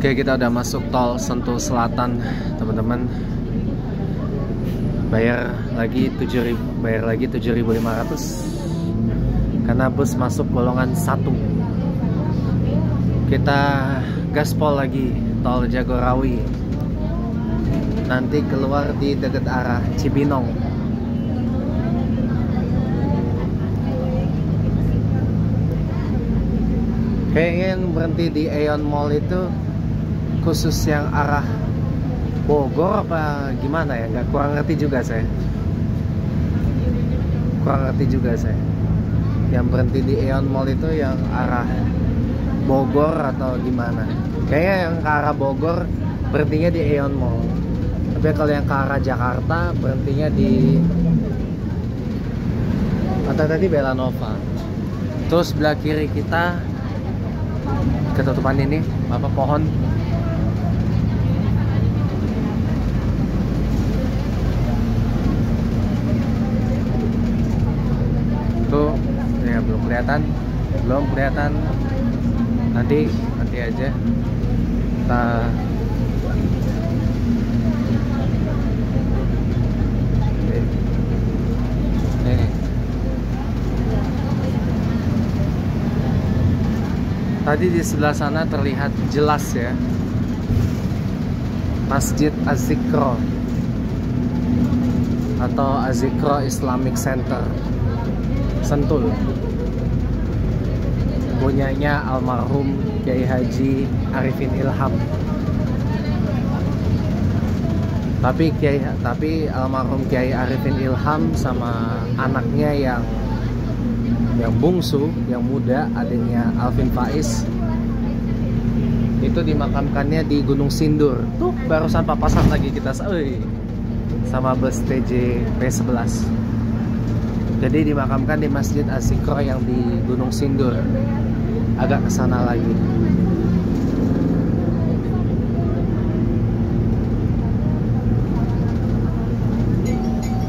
Oke, kita udah masuk tol Sentul Selatan, teman-teman. Bayar lagi 7.500 karena bus masuk golongan 1. Kita gaspol lagi tol Jagorawi. Nanti keluar di dekat arah Cibinong. Kayaknya yang berhenti di Aeon Mall itu khusus yang arah Bogor apa gimana ya? Nggak, kurang ngerti juga saya. Yang berhenti di Aeon Mall itu yang arah Bogor atau gimana? Kayaknya yang ke arah Bogor berhentinya di Aeon Mall. Tapi kalau yang ke arah Jakarta berhentinya di tadi Belanova. Terus sebelah kiri kita ketutupan ini apa pohon. Tuh ya belum kelihatan. Nanti aja kita nih. Tadi di sebelah sana terlihat jelas ya Masjid Az-Zikro atau Az-Zikro Islamic Center Sentul, punyanya almarhum Kiai Haji Arifin Ilham. Tapi almarhum Kiai Arifin Ilham sama anaknya yang bungsu, yang muda, adiknya Alvin Faiz, itu dimakamkannya di Gunung Sindur. Tuh barusan papasan lagi kita sama bus TJ P11. Jadi dimakamkan di Masjid Az-Zikro yang di Gunung Sindur. Agak kesana lagi.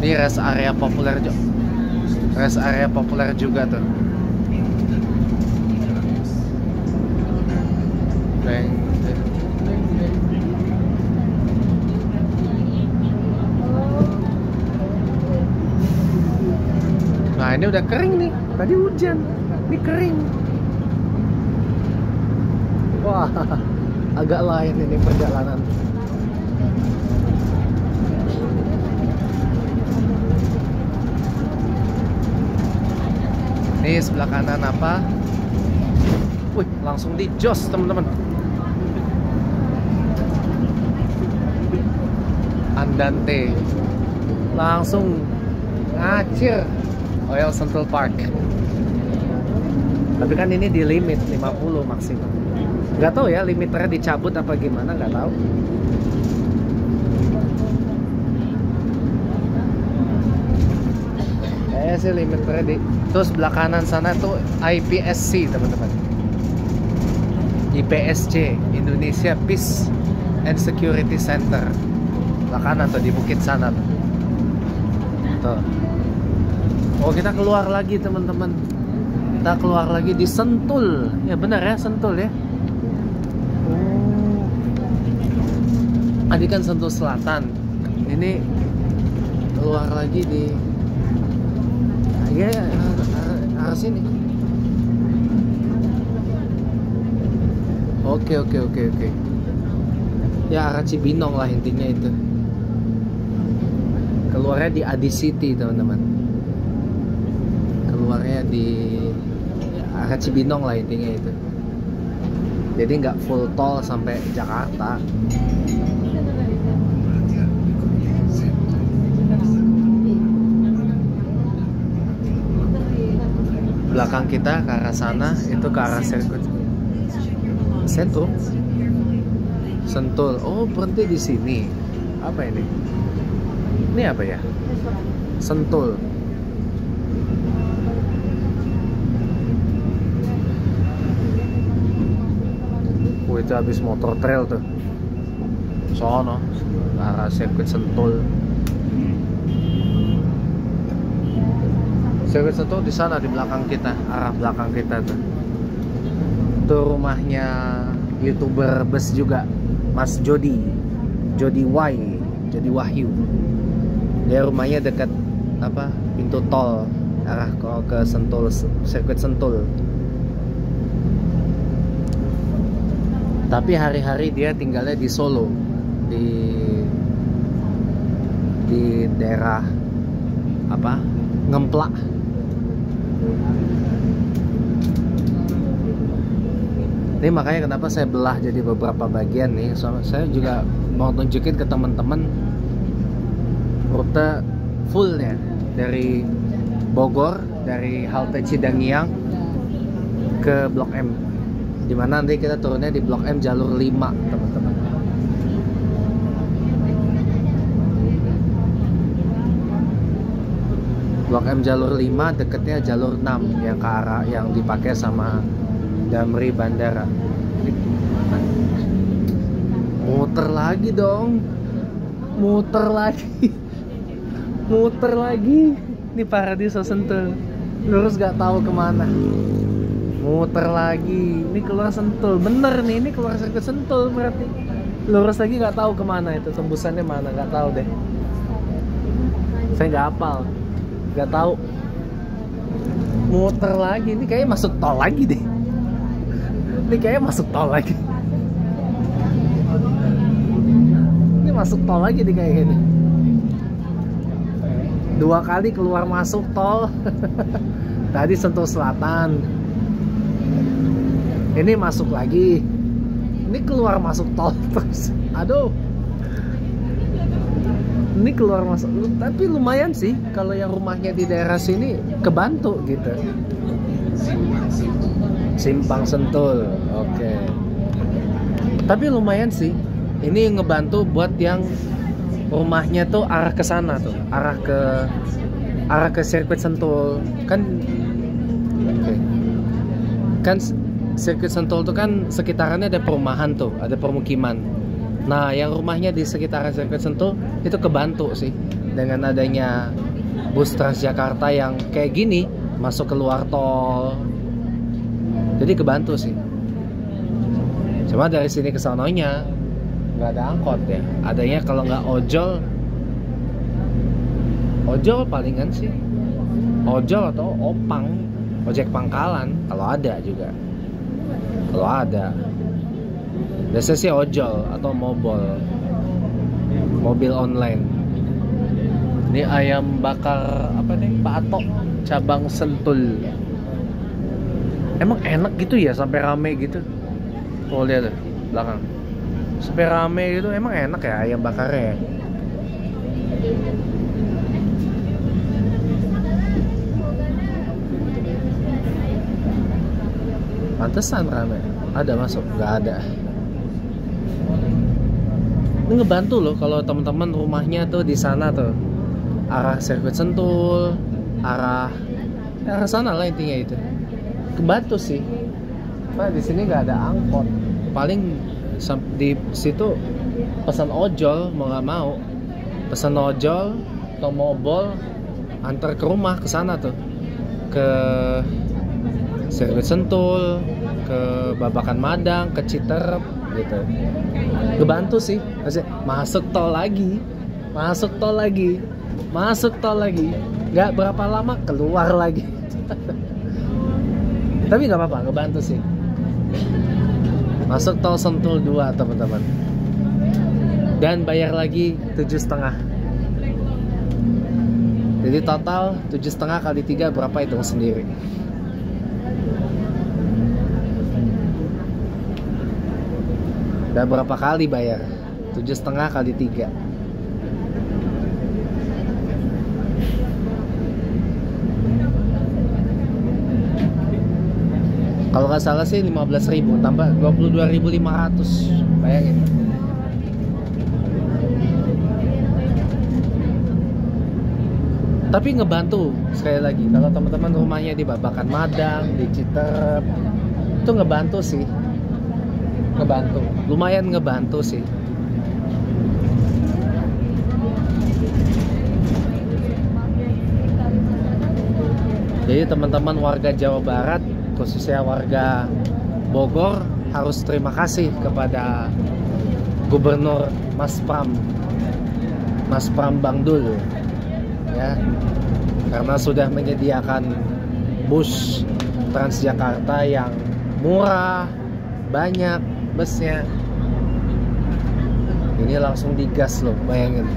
Ini rest area populer juga tuh. Nah ini udah kering nih, tadi hujan, ini kering. Wah, agak lain ini perjalanan. Nih sebelah kanan apa? Wih, langsung di jos teman-teman. Andante, langsung ngacir. Oil Sentul Park. Tapi kan ini di limit 50 maksimal. Nggak tahu ya limiternya dicabut apa gimana, nggak tahu. Sih limiternya di. Terus sebelah kanan sana tuh IPSC teman-teman. IPSC, Indonesia Peace and Security Center. Sebelah kanan tuh di bukit sana tuh. Tuh. Oh kita keluar lagi teman-teman. Kita keluar lagi di Sentul. Ya benar ya, Sentul ya. Tadi kan Sentul Selatan. Ini keluar lagi di arah sini. Oke. Ya arah Cibinong lah intinya itu. Keluarnya di Adi City teman-teman. Keluarnya di arah Cibinong lah intinya itu. Jadi nggak full tol sampai Jakarta. Belakang kita ke arah sana itu ke arah sirkuit Sentul. Oh berhenti di sini. Apa ini? Ini apa ya? Sentul. Itu habis motor trail tuh sono arah sirkuit Sentul. Sirkuit Sentul di sana di belakang kita, arah belakang kita tuh. Itu rumahnya YouTuber bus juga, Mas Jody Wahyu. Dia rumahnya dekat apa, pintu tol arah ke Sentul, sirkuit Sentul. Tapi hari-hari dia tinggalnya di Solo, di daerah apa, Ngemplak. Ini makanya kenapa saya belah jadi beberapa bagian nih. Saya juga mau tunjukin ke teman-teman rute fullnya dari Bogor, dari halte Cidangiang ke Blok M. Dimana nanti kita turunnya di Blok M jalur 5, teman-teman. Blok M jalur 5 deketnya jalur 6 yang ke arah yang dipakai sama Damri Bandara. Muter lagi dong. Muter lagi. Ini Paradiso Sentul. Lurus gak tahu kemana. Muter lagi. Ini keluar Sentul. Bener nih, ini keluar sirkuit Sentul berarti. Lurus lagi gak tahu kemana itu. Tembusannya mana gak tahu deh. Saya gak hafal. Gak tahu. Muter lagi. Ini kayaknya masuk tol lagi deh. Ini kayaknya masuk tol lagi. Ini masuk tol lagi nih kayak gini. 2 kali keluar masuk tol. Tadi Sentul Selatan. Ini masuk lagi. Ini keluar masuk tol terus. Aduh. Ini keluar masuk. Tapi lumayan sih kalau yang rumahnya di daerah sini kebantu gitu. Simpang Sentul. Oke. Tapi lumayan sih. Ini ngebantu buat yang rumahnya tuh arah ke sana tuh, arah ke sirkuit Sentul kan. Oke. Kan sirkuit Sentul tuh kan sekitarannya ada perumahan tuh, ada permukiman. Nah, yang rumahnya di sekitaran sirkuit Sentul itu kebantu sih dengan adanya bus Transjakarta yang kayak gini masuk keluar tol. Jadi kebantu sih. Cuma dari sini ke sononya nggak ada angkot ya. Adanya kalau nggak ojol palingan sih. Ojol atau opang, ojek pangkalan kalau ada juga. Kalau ada. Biasanya sih ojol atau mobil online. Ini ayam bakar apa nih? Pak Ato, cabang Sentul. Emang enak gitu ya sampai rame gitu. Oh lihat tuh belakang. Sampai rame gitu, emang enak ya ayam bakarnya ya? Pantesan rame. Ada masuk? Gak ada. Ini ngebantu loh kalau teman-teman rumahnya tuh di sana tuh, arah sirkuit Sentul, arah sana lah intinya itu. Kebantu sih. Nah di sini nggak ada angkot. Paling di situ pesan ojol mau nggak mau, pesan ojol atau mobile antar ke rumah ke sana tuh, ke sirkuit Sentul, ke Babakan Madang, ke Citerep gitu. Kebantu sih. Masuk tol lagi. Nggak berapa lama keluar lagi. Tapi nggak apa-apa, ngebantu sih. Masuk tol Sentul 2 teman-teman. Dan bayar lagi 7,5. Jadi total 7,5 kali 3 berapa, hitung sendiri. Dan berapa kali bayar? 7,5 kali 3. Kalau nggak salah sih 15.000 tambah 22.500. Bayangin. Tapi ngebantu sekali lagi. Kalau teman-teman rumahnya di Babakan Madang, di Citerep, itu ngebantu sih. Lumayan ngebantu sih. Jadi teman-teman warga Jawa Barat, khususnya warga Bogor, harus terima kasih kepada Gubernur Mas Pram Bangdul ya, karena sudah menyediakan bus Transjakarta yang murah, banyak busnya. Ini langsung digas loh, bayangin.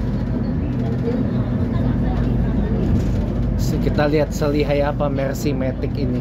Kita lihat selihai apa Mercy Matic ini.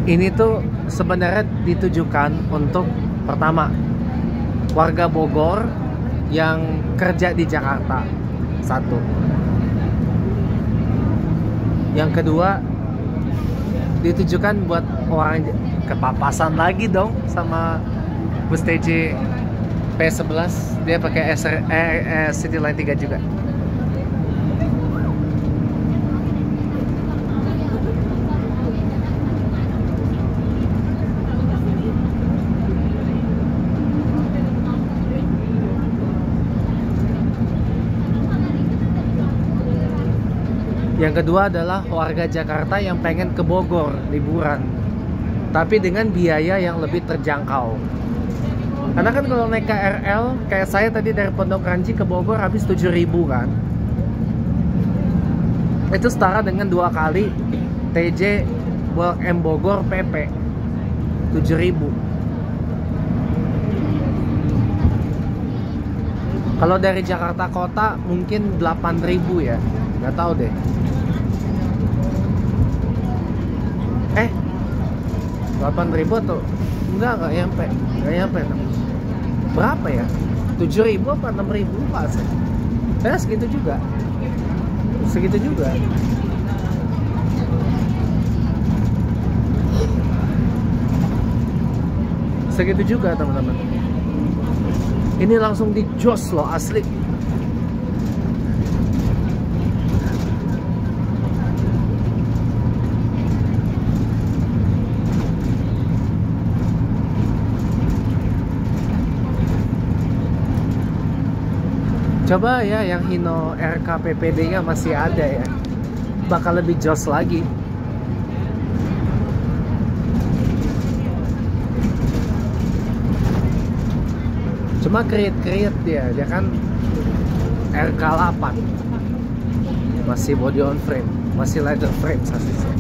Ini tuh sebenarnya ditujukan untuk pertama warga Bogor yang kerja di Jakarta, satu. Yang kedua ditujukan buat orang kepapasan lagi dong sama bus TJ P11. Dia pakai City Line 3 juga. Yang kedua adalah warga Jakarta yang pengen ke Bogor liburan, tapi dengan biaya yang lebih terjangkau. Karena kan kalau naik KRL, kayak saya tadi dari Pondok Ranji ke Bogor habis 7.000 kan. Itu setara dengan 2 kali TJ Blok M Bogor PP 7.000. Kalau dari Jakarta Kota mungkin 8.000 ya, nggak tahu deh. 8.000 atau enggak nyampe. Berapa ya? 7.000 apa 6.000 lupa sih. Ya segitu juga. Segitu juga teman-teman. Ini langsung dijos loh asli. Coba ya yang Hino RKPPD nya masih ada ya, bakal lebih jos lagi. Cuma create dia kan RK8, masih body on frame, masih leather frame sasisnya.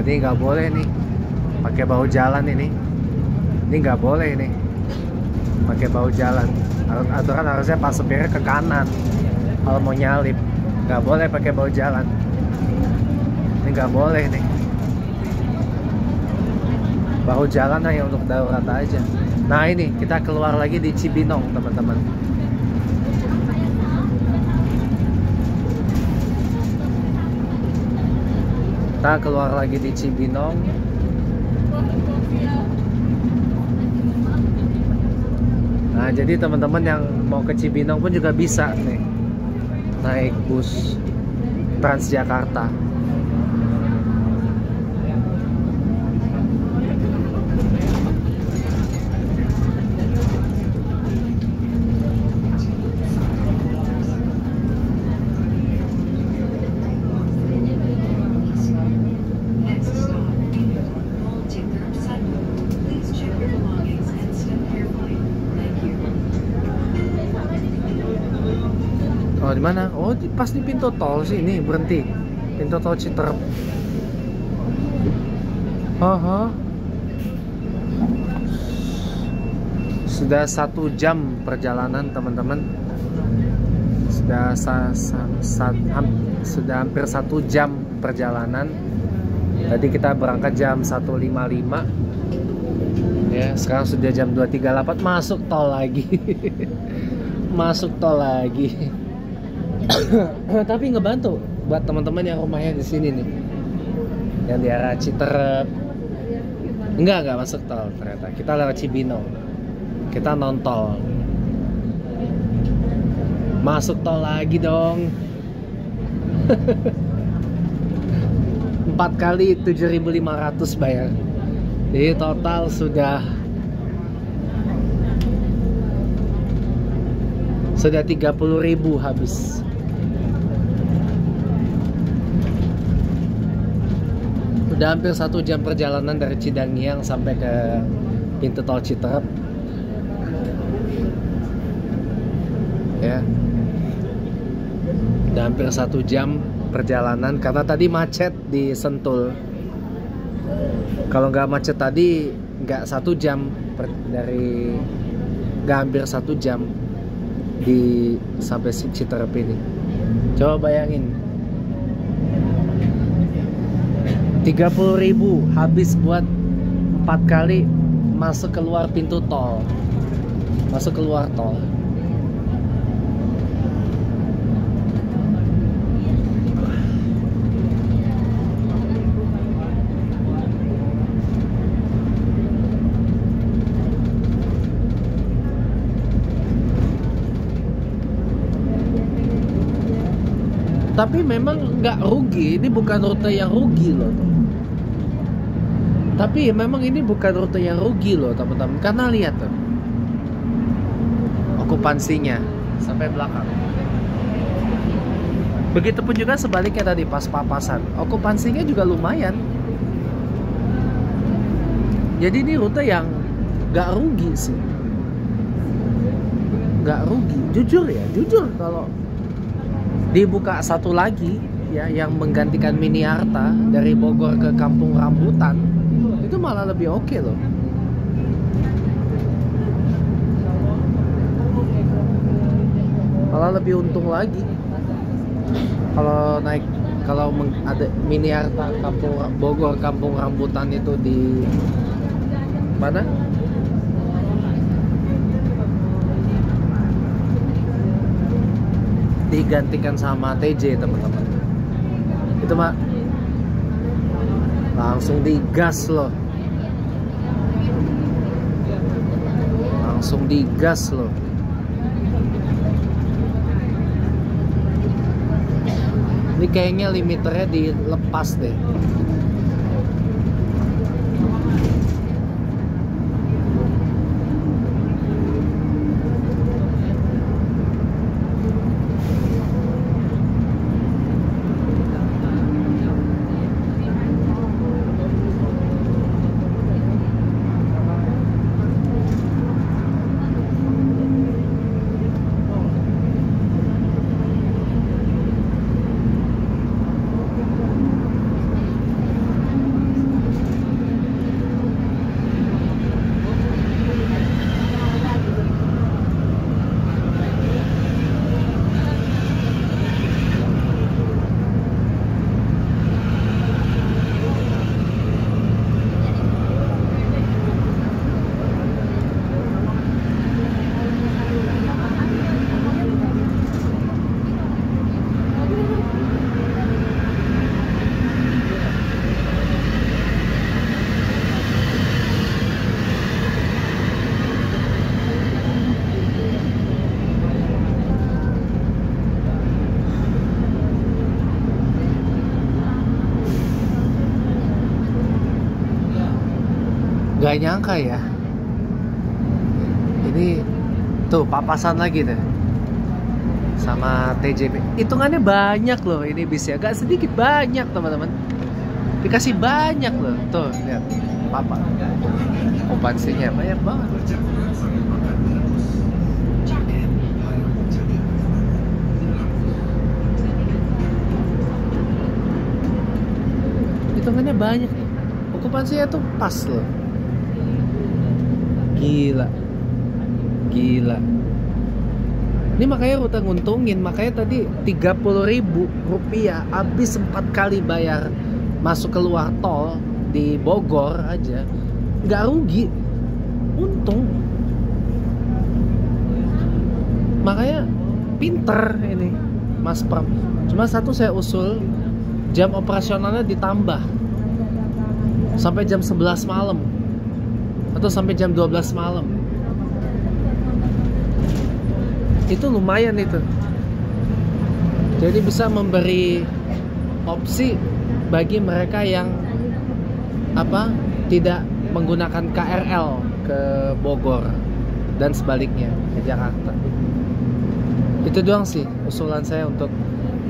Ini nggak boleh nih pakai bahu jalan ini nggak boleh nih pakai bahu jalan. Aturan harusnya pas setirnya ke kanan kalau mau nyalip, nggak boleh pakai bahu jalan. Ini nggak boleh nih, bahu jalan hanya untuk darurat aja. Nah ini kita keluar lagi di Cibinong teman-teman. Kita keluar lagi di Cibinong. Nah jadi teman-teman yang mau ke Cibinong pun juga bisa nih naik bus Transjakarta. Oh, di mana? Oh, pas di pintu tol sih ini berhenti. Pintu tol Citerep. Oh. Sudah 1 jam perjalanan, teman-teman. Sudah hampir 1 jam perjalanan. Tadi kita berangkat jam 1.55. Ya, sekarang sudah jam 2.38, masuk tol lagi. Masuk tol lagi. Tapi ngebantu buat teman-teman yang rumahnya di sini nih, yang di arah Citerep. Enggak masuk tol ternyata. Kita lewat Cibinong. Kita non tol. Masuk tol lagi dong. 4 kali 7.500 bayar. Jadi total sudah 30.000 habis. Udah hampir 1 jam perjalanan dari Cidangiang sampai ke pintu tol Citerep. Ya, udah hampir 1 jam perjalanan karena tadi macet di Sentul. Kalau nggak macet tadi nggak 1 jam dari, nggak hampir 1 jam di sampai Citerep ini. Coba bayangin, 30.000 habis buat 4 kali masuk keluar pintu tol, masuk keluar tol. Tapi memang nggak rugi, ini bukan rute yang rugi loh. Tapi memang ini bukan rute yang rugi loh teman-teman. Karena lihat tuh, okupansinya sampai belakang. Begitupun juga sebaliknya tadi pas Papasan, okupansinya juga lumayan. Jadi ini rute yang nggak rugi sih, nggak rugi. Jujur kalau dibuka satu lagi ya yang menggantikan Mini Arta dari Bogor ke Kampung Rambutan, itu malah lebih oke loh. Malah lebih untung lagi kalau ada Mini Arta Kampung Bogor Kampung Rambutan itu di mana? Digantikan sama TJ teman-teman. Itu mah langsung digas loh. Langsung digas loh. Ini kayaknya limiternya dilepas deh. Gak nyangka ya, ini tuh Papasan lagi deh sama TJP. Hitungannya banyak loh ini bisnya, gak sedikit, banyak teman-teman. Dikasih banyak loh, tuh lihat Papa, okupansinya banyak banget. banyak nih. Okupansinya tuh pas loh. Gila. Ini makanya rute nguntungin. Makanya tadi 30.000 rupiah habis 4 kali bayar masuk keluar tol di Bogor aja. Nggak rugi, untung. Makanya pinter ini Mas Pram. Cuma satu saya usul, jam operasionalnya ditambah sampai jam 11 malam atau sampai jam 12 malam. Itu lumayan itu. Jadi bisa memberi opsi bagi mereka yang tidak menggunakan KRL ke Bogor dan sebaliknya ke Jakarta. Itu doang sih usulan saya untuk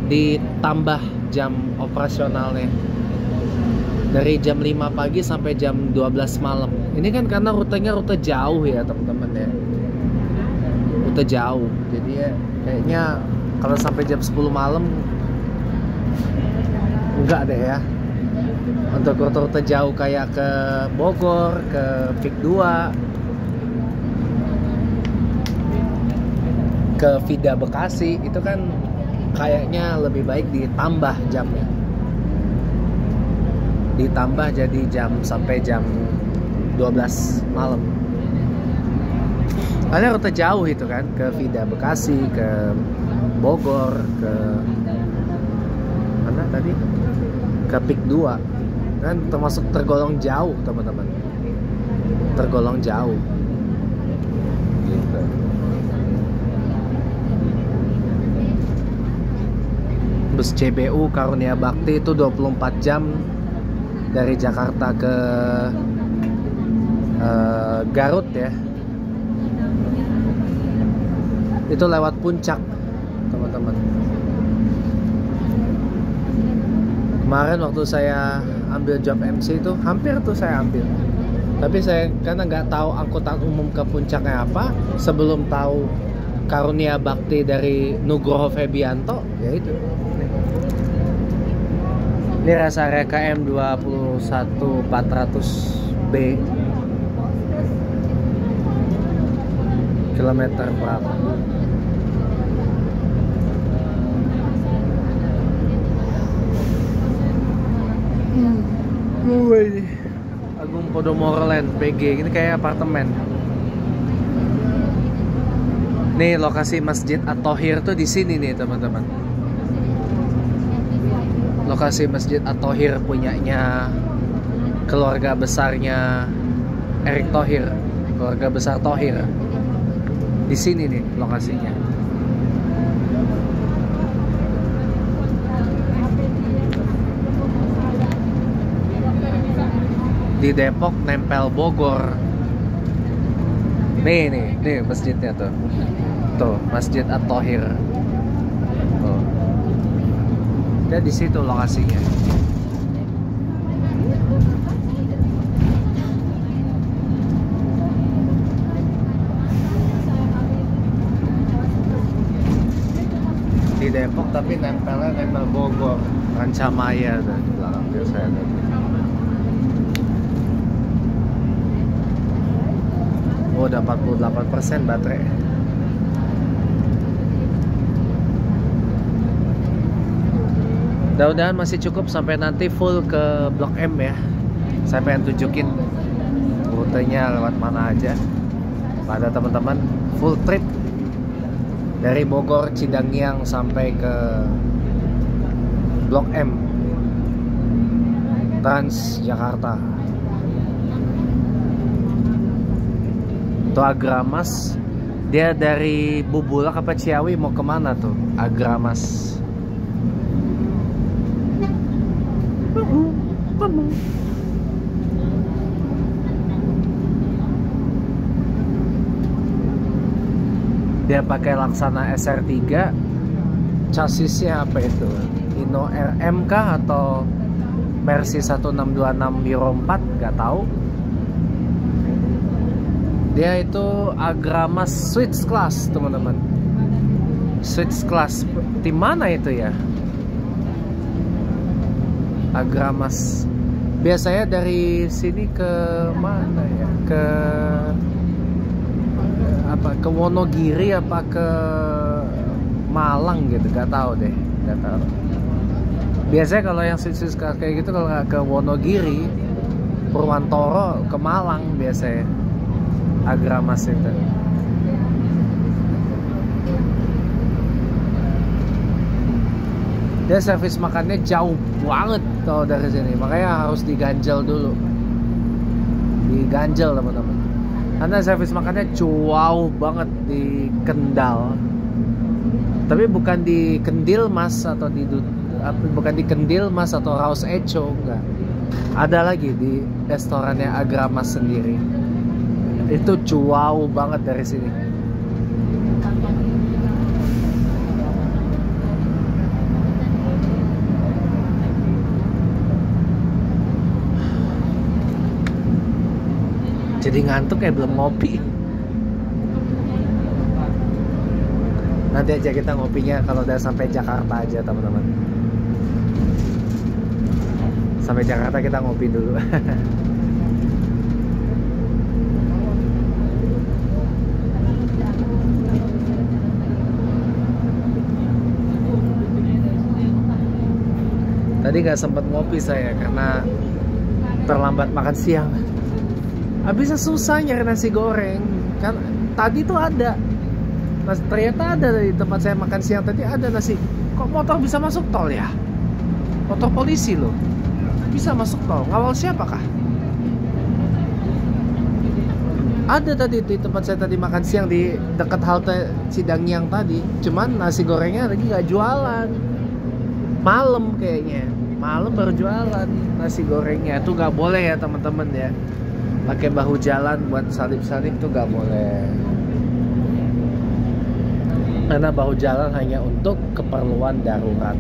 ditambah jam operasionalnya dari jam 5 pagi sampai jam 12 malam. Ini kan karena rutenya rute jauh ya teman-teman ya. Rute jauh. Jadi ya kayaknya kalau sampai jam 10 malam enggak deh ya. Untuk rute-rute jauh kayak ke Bogor, ke Pik 2, ke Vida Bekasi, itu kan kayaknya lebih baik ditambah jamnya. Ditambah jadi jam sampai jam 12 malam. Ada rute jauh itu kan, ke Vida Bekasi, ke Bogor, ke mana tadi? Ke Pik 2. Kan termasuk tergolong jauh teman-teman, tergolong jauh gitu. Bus CBU Karunia Bakti itu 24 jam dari Jakarta ke Garut ya. Itu lewat Puncak teman-teman. Kemarin waktu saya ambil job MC itu hampir tuh saya ambil, tapi saya karena nggak tahu angkutan umum ke Puncaknya apa, sebelum tahu Karunia Bakti dari Nugroho Febianto, ya itu. Ini rest area KM 21400B, kilometer berapa? Agung Podomoro Land PG, ini kayak apartemen. Nih lokasi Masjid At-Thohir tuh di sini nih teman-teman. Lokasi Masjid At-Thohir punyanya keluarga besarnya Erick Thohir, keluarga besar Thohir. Di sini nih lokasinya. Di Depok nempel Bogor. Nih masjidnya tuh. Tuh, Masjid At-Thohir. Tuh. Dia di situ lokasinya. Di Depok tapi nempel Bogor. Rancamaya tuh di belakang saya tadi. Oh, udah 48% baterai. Mudah-mudahan masih cukup sampai nanti full ke Blok M ya. Saya pengen tunjukin rutenya lewat mana aja pada teman-teman. Full trip dari Bogor Cidangyang sampai ke Blok M Trans Jakarta. Tuh Agramas, dia dari Bubulak apa Ciawi mau kemana tuh Agramas? Dia pakai Laksana SR3, chassisnya apa itu? Hino RM kah atau Mercy 1626 Euro 4? Gak tahu. Dia itu Agramas Switch Class teman-teman. Switch Class di mana itu ya? Agramas Biasanya dari sini ke mana ya? Ke Wonogiri apa ke Malang gitu, gak tahu deh, gak tahu. Biasanya kalau yang sis kayak gitu, kalau nggak ke Wonogiri, Purwantoro, ke Malang biasanya Agramas itu. Dia servis makannya jauh banget kalau dari sini, makanya harus diganjel dulu. Diganjel teman-teman. Karena servis makannya jauh banget di Kendal. Tapi bukan di Kendil Mas atau bukan di Kendil Mas atau Raus Echo, enggak. Ada lagi di restorannya Agramas sendiri. Itu jauh banget dari sini. Jadi ngantuk ya, belum ngopi. Nanti aja kita ngopinya kalau udah sampai Jakarta aja teman-teman. Sampai Jakarta kita ngopi dulu. Tadi nggak sempat ngopi saya karena terlambat makan siang. Habisnya susah nyari nasi goreng. Kan tadi tuh ada. Ternyata ada di tempat saya makan siang tadi ada nasi. Kok motor bisa masuk tol ya? Motor polisi loh. Bisa masuk tol. Ngawal siapakah? Ada tadi di tempat saya tadi makan siang di dekat halte Cidangyang tadi. Cuman nasi gorengnya lagi nggak jualan. Malam kayaknya. Malam baru jualan nasi gorengnya. Itu nggak boleh ya teman-teman ya. Pakai bahu jalan buat salib-salib tuh nggak boleh. Karena bahu jalan hanya untuk keperluan darurat.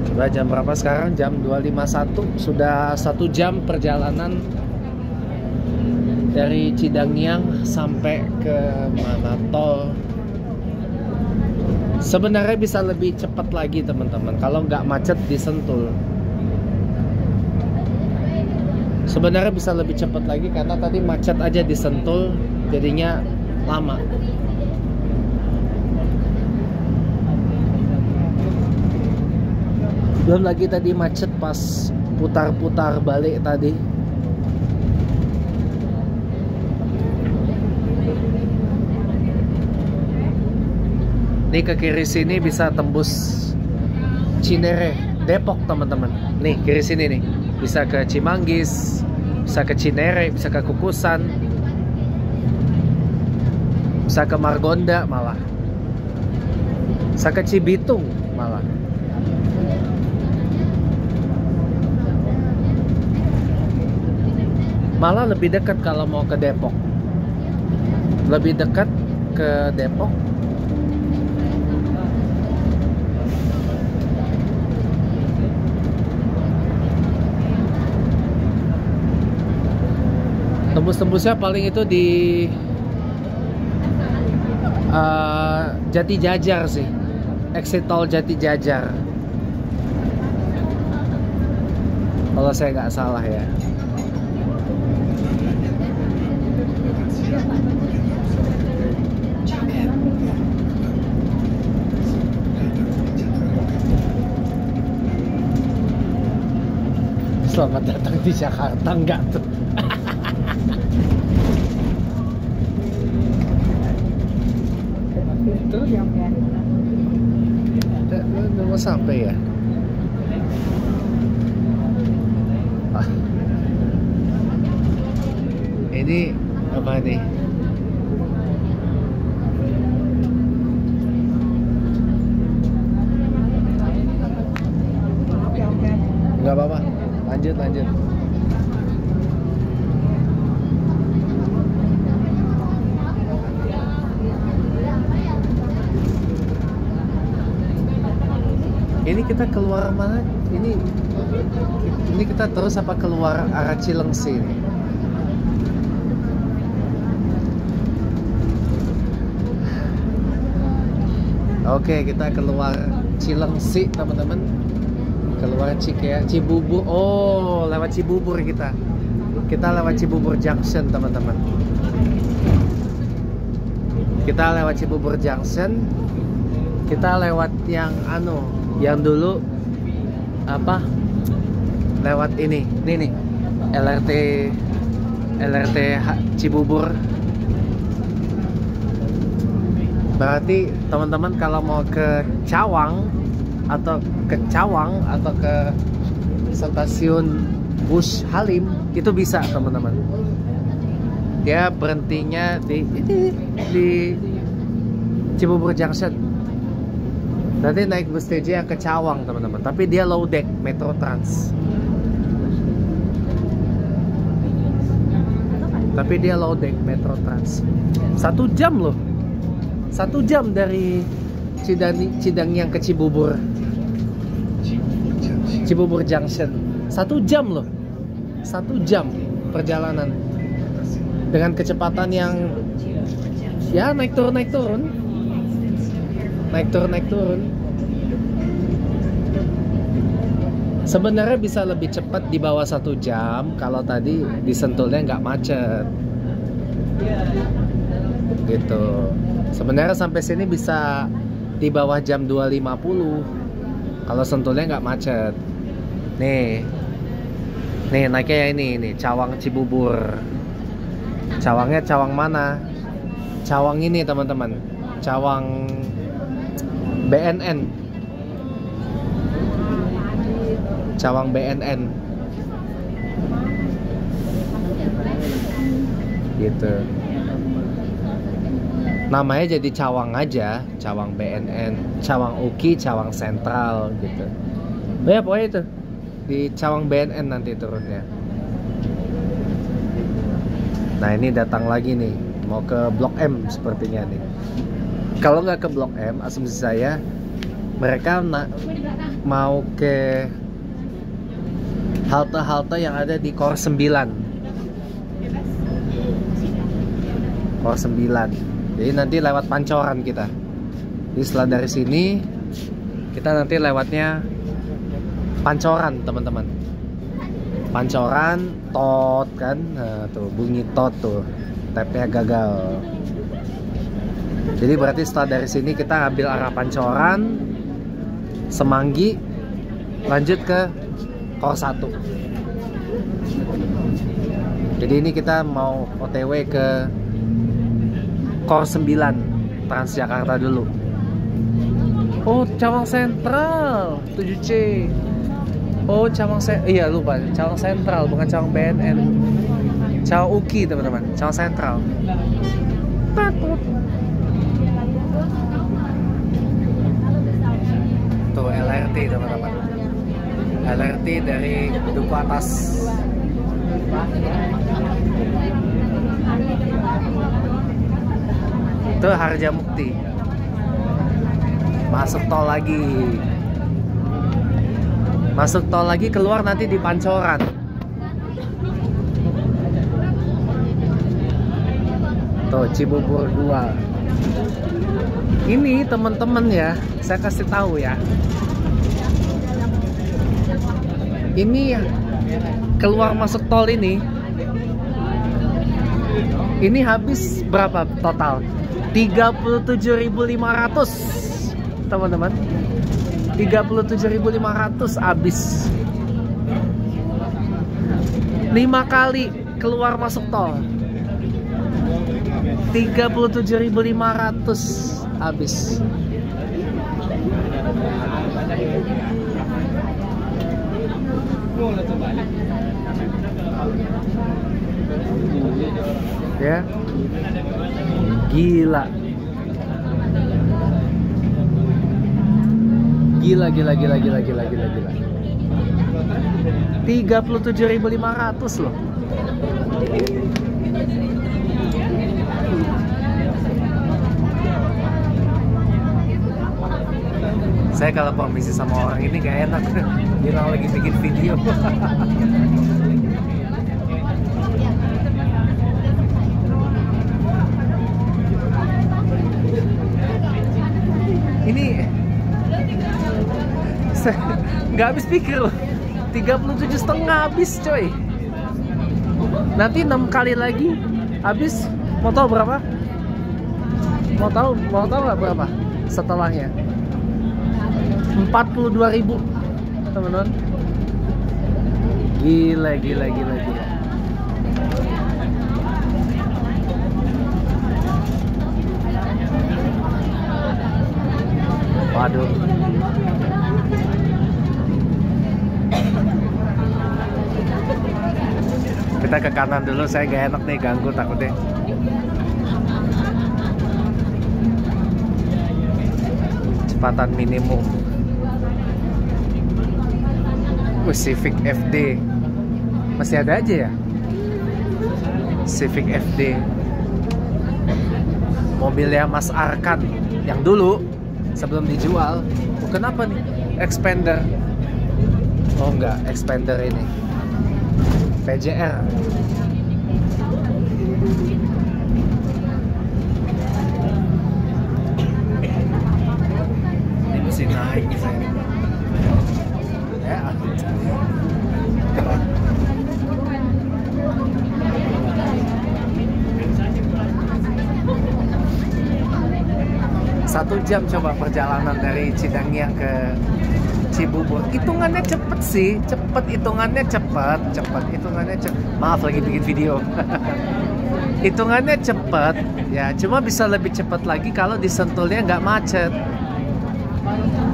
Coba jam berapa sekarang? Jam 2.51. Sudah 1 jam perjalanan dari Cidangyang sampai ke mana tol. Sebenarnya bisa lebih cepat lagi teman-teman, kalau nggak macet di Sentul. Sebenarnya bisa lebih cepat lagi karena tadi macet aja di Sentul, jadinya lama. Belum lagi tadi macet pas putar-putar balik tadi. Nih ke kiri sini bisa tembus Cinere, Depok teman-teman. Nih kiri sini nih, bisa ke Cimanggis, bisa ke Cinere, bisa ke Kukusan, bisa ke Margonda malah, bisa ke Cibitung malah. Malah lebih dekat kalau mau ke Depok. Lebih dekat ke Depok. Tembus-tembusnya paling itu di Jati Jajar sih. Exit tol Jati Jajar. Kalau saya nggak salah ya. Selamat datang di Jakarta, enggak tuh. Itu udah mau sampai ya. Ini apa nih? Nggak apa-apa. Lanjut. Ini kita keluar mana? Ini kita terus apa keluar arah Cilengsi nih? Oke, kita keluar Cilengsi teman-teman. keluar Cibubur. Oh, lewat Cibubur kita. Kita lewat Cibubur Junction, teman-teman. Kita lewat Cibubur Junction. Kita lewat yang dulu apa? Lewat ini nih. LRT Cibubur. Berarti teman-teman kalau mau ke Cawang atau ke stasiun bus Halim itu bisa, teman-teman. Dia berhentinya di Cibubur Junction. Nanti naik bus TJ yang ke Cawang, teman-teman. Tapi dia low deck Metro Trans. Tapi dia low deck Metro Trans. 1 jam loh. 1 jam dari Cidangyang ke Cibubur Junction. 1 jam loh. 1 jam perjalanan. Dengan kecepatan yang ya naik turun. Sebenarnya bisa lebih cepat di bawah 1 jam kalau tadi di Sentulnya nggak macet. Gitu. Sebenarnya sampai sini bisa di bawah jam 2.50 kalau Sentulnya nggak macet. Nih naiknya ini Cawang Cibubur. Cawangnya Cawang mana? Cawang ini, teman-teman. Cawang BNN. Cawang BNN. Gitu. Namanya jadi Cawang aja, Cawang BNN, Cawang Uki, Cawang Sentral gitu. Ya pokoknya itu di Cawang BNN nanti turunnya. Nah ini datang lagi nih, mau ke Blok M sepertinya nih. Kalau nggak ke Blok M, asumsi saya mereka mau ke halte-halte yang ada di Kor 9. Kor 9. Jadi nanti lewat Pancoran kita. Jadi setelah dari sini kita nanti lewatnya Pancoran, teman-teman. Pancoran, tot kan, nah, tuh bunyi tot tuh, tapnya gagal. Jadi berarti setelah dari sini kita ambil arah Pancoran, Semanggi, lanjut ke Kor 1. Jadi ini kita mau OTW ke Kor 9 Transjakarta dulu. Oh, Cawang Sentral 7C. Oh, iya lupa, Cawang Sentral bukan Cawang BNN. Cawang Uki, teman-teman. Cawang Sentral. Takut. Tuh LRT, teman-teman. LRT dari Duku Atas. Itu Harjamukti. Masuk tol lagi, keluar nanti di Pancoran. Tuh Cibubur 2. Ini teman-teman ya, saya kasih tahu ya. Ini keluar masuk tol ini habis berapa total? 37.500, teman-teman. 37.500 habis. 5 kali keluar masuk tol. 37.500 habis. Ya. Gila. Gila. 37.500 loh. Saya kalau permisi sama orang ini gak enak. Dia lagi bikin video. Ini Nggak habis pikir loh. 37,5 habis coy. Nanti 6 kali lagi habis. Mau tahu berapa? Mau tahu nggak berapa setelahnya? 42.000 teman-teman. Gila. Waduh. Kita ke kanan dulu, saya gak enak nih ganggu takutnya. Kecepatan minimum. Civic FD masih ada aja ya? Civic FD, mobilnya Mas Arkan yang dulu sebelum dijual. Oh, kenapa nih? Expander. Oh enggak, Expander ini PJR. Ini mesti naik saya. Ya. Satu jam coba perjalanan dari Cidangiang ke Cibubur. Hitungannya cepet sih, hitungannya cepet. Maaf lagi bikin video. Hitungannya cepet, ya cuma bisa lebih cepet lagi kalau di Sentulnya nggak macet.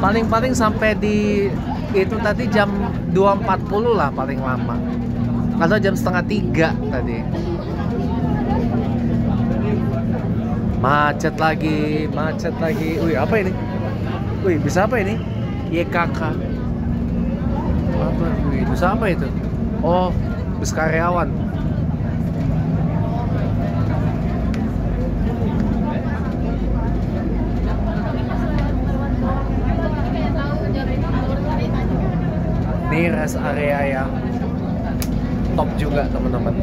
Paling sampai di itu tadi jam 2.40 lah paling lama, atau jam 2:30 tadi. Macet lagi. Wih, apa ini? Wih, bisa apa ini? YKK. Apa? Wih, bisa apa itu? Oh, bus karyawan. Ini rest area yang top juga, teman-teman.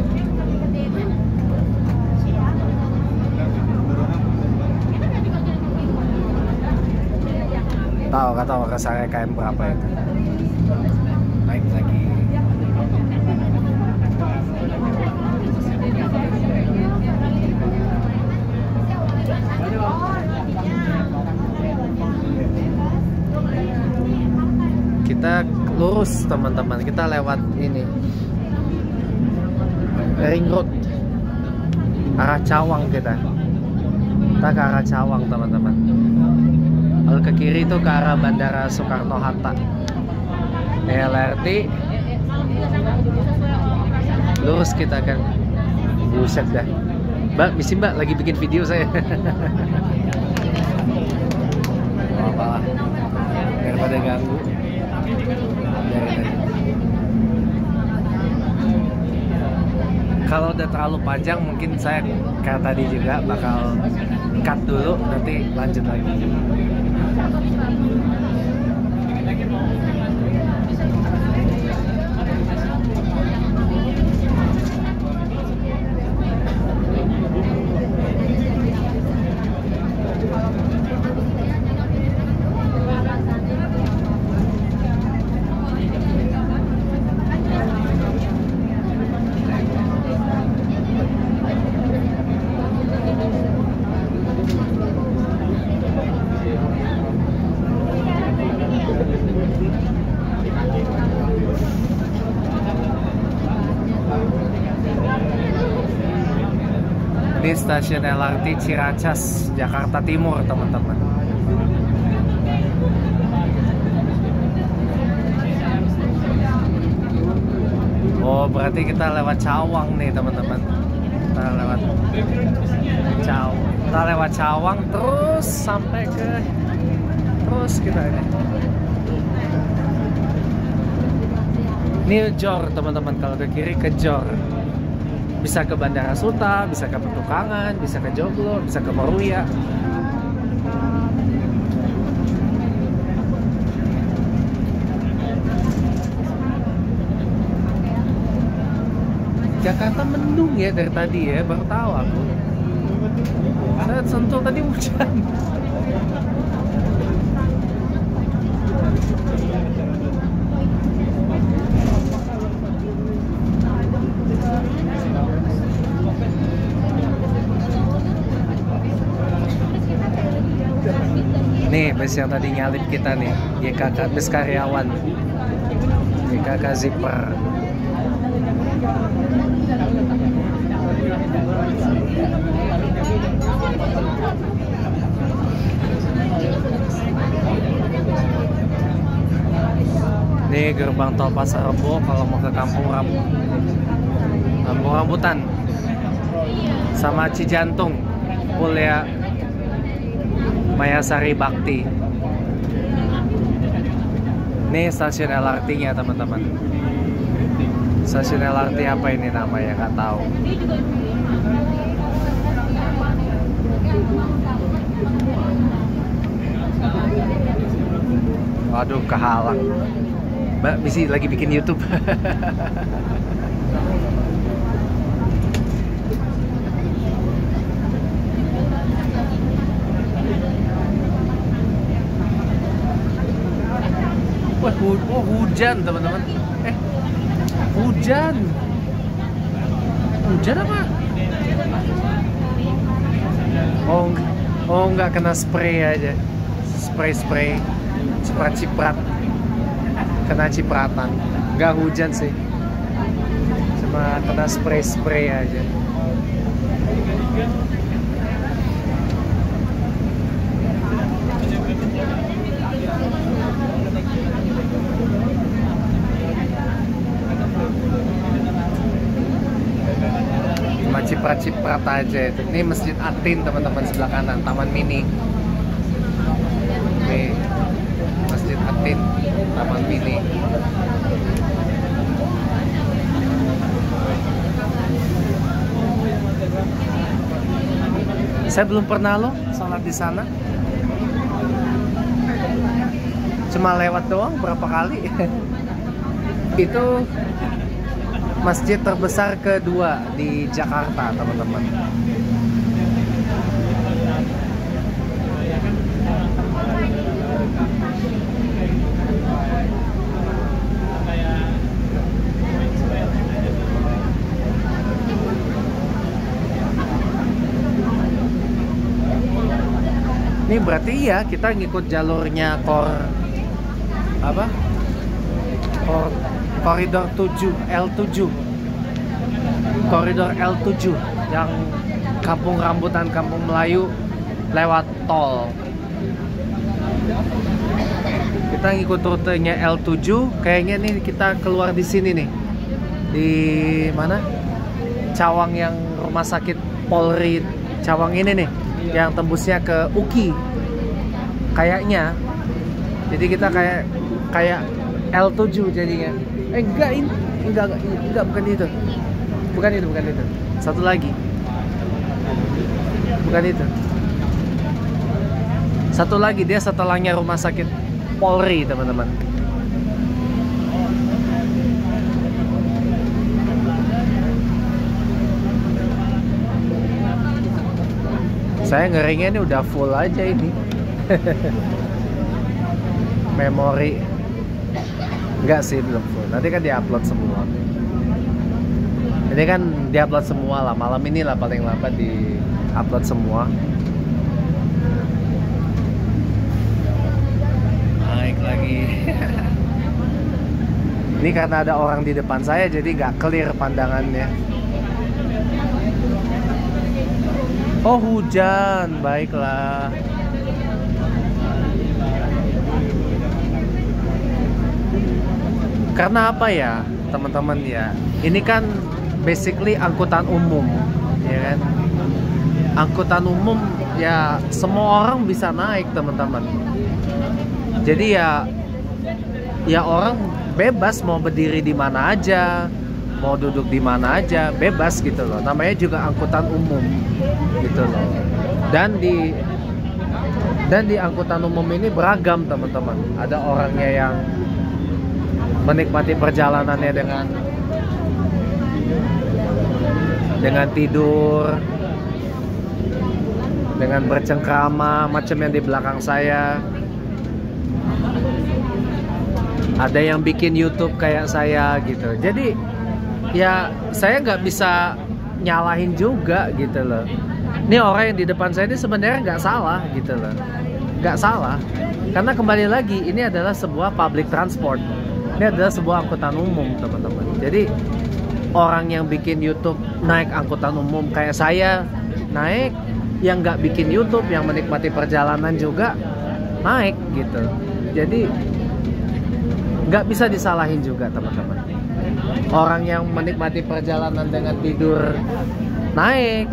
Gak tahu rest area KM berapa itu. Naik lagi. Kita lurus teman-teman, kita lewat ini Ring Road, arah Cawang. Kita ke arah Cawang teman-teman. Kalau ke kiri itu ke arah Bandara Soekarno-Hatta. LRT lurus kita kan. Buset dah. Mbak, misi Mbak lagi bikin video saya. Apa-apa lah, daripada ganggu. Kalau udah terlalu panjang mungkin saya kayak tadi juga bakal cut dulu, nanti lanjut lagi. Ini stasiun LRT Ciracas, Jakarta Timur, teman-teman. Oh, berarti kita lewat Cawang nih, teman-teman. Kita lewat Cawang terus sampai ke kita ini. Ini Jor, teman-teman. Kalau ke kiri ke Jor. Bisa ke Bandara Suta, bisa ke Petukangan, bisa ke Joglo, bisa ke Meruya. Jakarta mendung ya dari tadi ya, baru tahu aku. Saya Sentul tadi hujan. Nih bus yang tadi nyalip kita nih, GKK bus karyawan, GKK Zipper. Ini gerbang tol Pasar Rebo kalau mau ke Kampung Rambutan sama Cijantung, Mulia Mayasari Bakti. Ini stasiun LRT-nya teman-teman. Stasiun LRT apa ini namanya nggak tahu. Waduh, kehalang. Mbak Misi lagi bikin YouTube. Wah, hujan teman-teman. Hujan. Hujan apa? Oh nggak kena spray aja. Spray ciprat. Kena cipratan. Nggak hujan sih. Cuma kena spray aja. Ciprat aja itu. Ini Masjid Atin teman-teman, sebelah kanan Taman Mini. Nih Masjid Atin, Taman Mini. Saya belum pernah loh sholat di sana. Cuma lewat doang berapa kali. Itu masjid terbesar kedua di Jakarta, teman-teman. Ini berarti ya kita ngikut jalurnya koridor 7 L7. Koridor L7 yang Kampung Rambutan, Kampung Melayu lewat tol. Kita ngikut rutenya L7, kayaknya nih kita keluar di sini nih. Di mana? Cawang yang rumah sakit Polri Cawang ini nih, yang tembusnya ke UKI. Kayaknya. Jadi kita kayak L7 jadinya. Enggak, bukan itu. Bukan itu. Satu lagi. Bukan itu. Satu lagi, dia setelahnya rumah sakit Polri, teman-teman. Saya ngerinya ini udah full aja ini. Memori. Enggak sih, belum full. Nanti kan diupload semua. Ini kan diupload semua lah. Malam ini lah paling lambat diupload semua. Naik lagi. Ini karena ada orang di depan saya, jadi nggak clear pandangannya. Oh, hujan. Baiklah. Karena apa ya, teman-teman ya? Ini kan basically angkutan umum, ya kan? Angkutan umum ya semua orang bisa naik, teman-teman. Jadi ya orang bebas mau berdiri di mana aja, mau duduk di mana aja, bebas gitu loh. Namanya juga angkutan umum gitu loh. Dan di angkutan umum ini beragam, teman-teman. Ada orangnya yang menikmati perjalanannya dengan tidur, dengan bercengkrama, macam yang di belakang saya. Ada yang bikin YouTube kayak saya gitu. Jadi ya saya nggak bisa nyalahin juga gitu loh. Ini orang yang di depan saya ini sebenarnya nggak salah gitu loh. nggak salah. Karena kembali lagi, ini adalah sebuah public transport. Ini adalah sebuah angkutan umum, teman-teman. Jadi orang yang bikin YouTube naik angkutan umum kayak saya naik, yang nggak bikin YouTube, yang menikmati perjalanan juga naik gitu. Jadi nggak bisa disalahin juga, teman-teman. Orang yang menikmati perjalanan dengan tidur naik,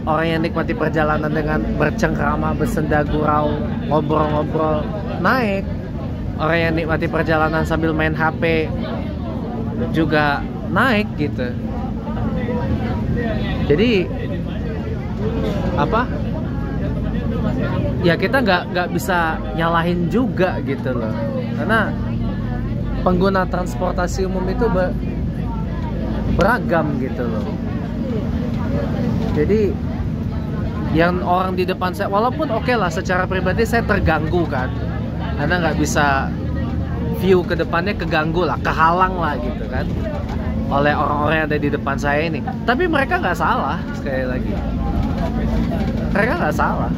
orang yang nikmati perjalanan dengan bercengkrama, bersenda gurau, ngobrol-ngobrol naik, orang yang nikmati perjalanan sambil main HP juga naik gitu. Jadi apa? Ya kita nggak bisa nyalahin juga gitu loh, karena pengguna transportasi umum itu beragam gitu loh. Jadi yang orang di depan saya, walaupun oke lah secara pribadi saya terganggu kan, karena nggak bisa view ke depannya, keganggu lah, kehalang lah gitu kan oleh orang-orang yang ada di depan saya ini. Tapi mereka nggak salah, sekali lagi mereka nggak salah.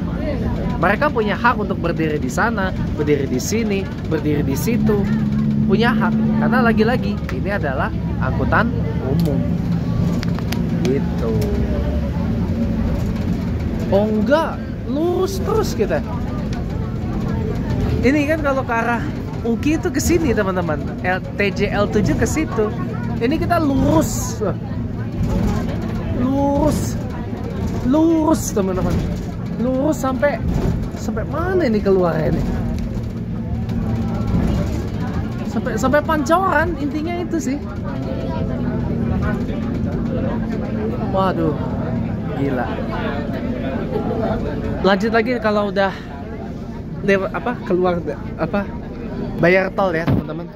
Mereka punya hak untuk berdiri di sana, berdiri di sini, berdiri di situ, punya hak. Karena lagi-lagi ini adalah angkutan umum gitu. Oh enggak, lurus terus kita. Ini kan kalau ke arah UKI itu ke sini, teman-teman. TJ L7 ke situ. Ini kita lurus. Lurus, teman-teman. Lurus sampai mana ini keluarnya ini? Sampai Pancoran, intinya itu sih. Waduh, gila. Lanjut lagi kalau udah keluar bayar tol ya, teman-teman.